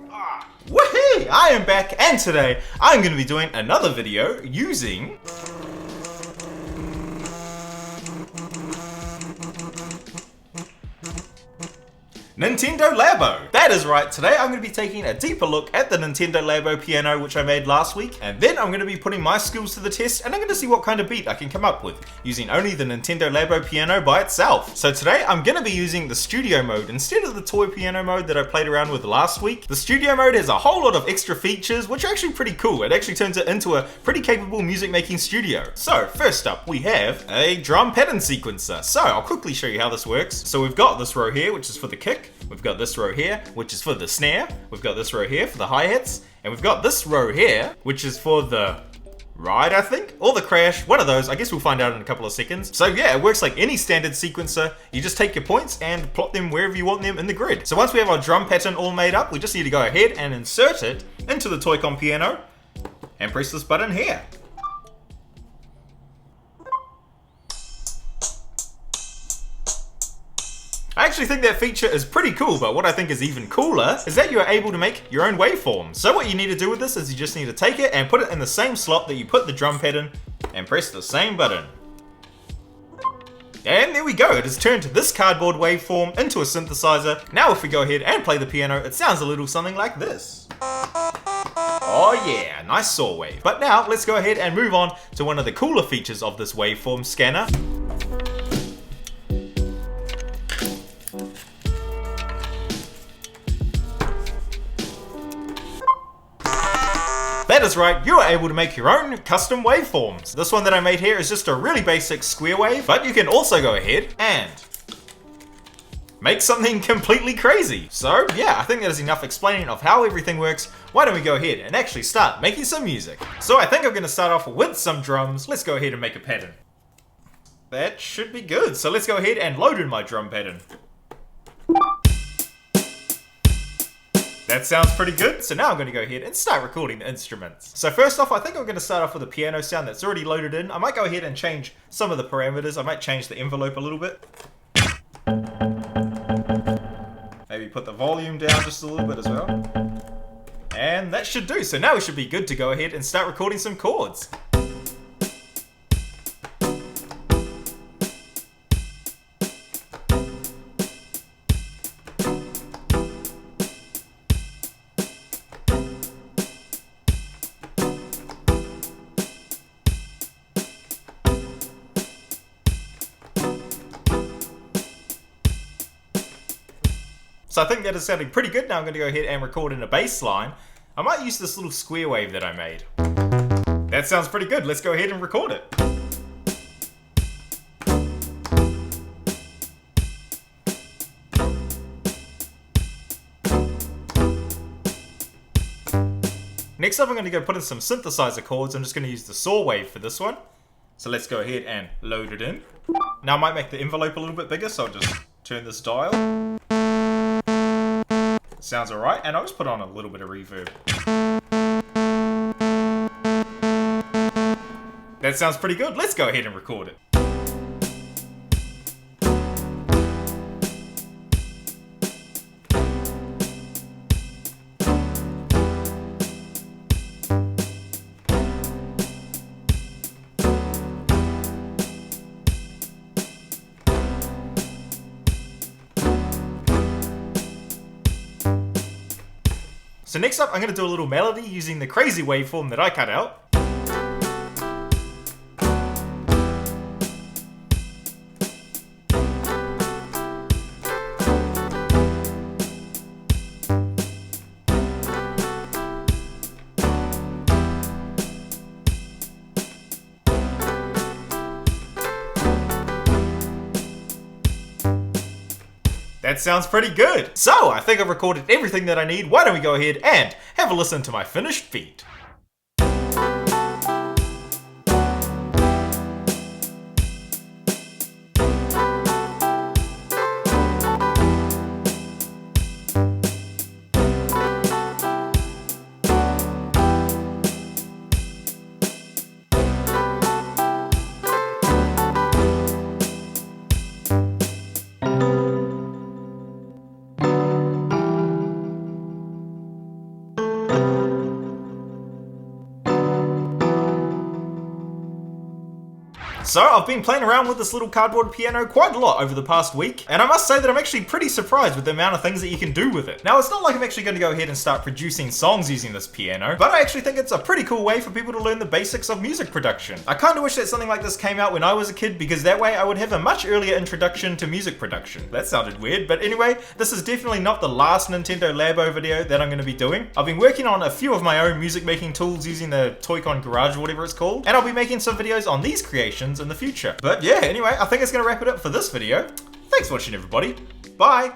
Woohoo! I am back, and today I'm going to be doing another video using Nintendo Labo. That is right, today I'm going to be taking a deeper look at the Nintendo Labo piano which I made last week, and then I'm going to be putting my skills to the test and I'm going to see what kind of beat I can come up with using only the Nintendo Labo piano by itself. So today I'm going to be using the studio mode instead of the toy piano mode that I played around with last week. The studio mode has a whole lot of extra features which are actually pretty cool. It actually turns it into a pretty capable music making studio. So first up we have a drum pattern sequencer. So I'll quickly show you how this works. So we've got this row here which is for the kick. We've got this row here, which is for the snare. We've got this row here for the hi-hats. And we've got this row here, which is for the ride, I think? Or the crash, one of those. I guess we'll find out in a couple of seconds. So yeah, it works like any standard sequencer. You just take your points and plot them wherever you want them in the grid. So once we have our drum pattern all made up, we just need to go ahead and insert it into the Toy-Con piano and press this button here. I actually think that feature is pretty cool, but what I think is even cooler is that you are able to make your own waveforms. So what you need to do with this is you just need to take it and put it in the same slot that you put the drum pattern and press the same button. And there we go, it has turned this cardboard waveform into a synthesizer. Now if we go ahead and play the piano, it sounds a little something like this. Oh yeah, nice saw wave. But now let's go ahead and move on to one of the cooler features of this waveform scanner. That is right, you are able to make your own custom waveforms. This one that I made here is just a really basic square wave, but you can also go ahead and make something completely crazy. So yeah, I think that is enough explaining of how everything works. Why don't we go ahead and actually start making some music? So I think I'm going to start off with some drums. Let's go ahead and make a pattern. That should be good. So let's go ahead and load in my drum pattern. That sounds pretty good. So now I'm going to go ahead and start recording the instruments. So first off, I think I'm going to start off with a piano sound that's already loaded in. I might go ahead and change some of the parameters. I might change the envelope a little bit. Maybe put the volume down just a little bit as well. And that should do. So now we should be good to go ahead and start recording some chords. So I think that is sounding pretty good. Now I'm going to go ahead and record in a bass line. I might use this little square wave that I made. That sounds pretty good. Let's go ahead and record it. Next up I'm going to go put in some synthesizer chords. I'm just going to use the saw wave for this one. So let's go ahead and load it in. Now I might make the envelope a little bit bigger, so I'll just turn this dial. Sounds alright, and I'll just put on a little bit of reverb. That sounds pretty good. Let's go ahead and record it. So next up, I'm going to do a little melody using the crazy waveform that I cut out. That sounds pretty good. So I think I've recorded everything that I need. Why don't we go ahead and have a listen to my finished beat. So I've been playing around with this little cardboard piano quite a lot over the past week, and I must say that I'm actually pretty surprised with the amount of things that you can do with it. Now, it's not like I'm actually going to go ahead and start producing songs using this piano, but I actually think it's a pretty cool way for people to learn the basics of music production. I kind of wish that something like this came out when I was a kid, because that way I would have a much earlier introduction to music production. That sounded weird, but anyway, this is definitely not the last Nintendo Labo video that I'm going to be doing. I've been working on a few of my own music making tools using the Toy-Con Garage or whatever it's called, and I'll be making some videos on these creations in the future. But yeah, anyway, I think it's going to wrap it up for this video. Thanks for watching, everybody. Bye!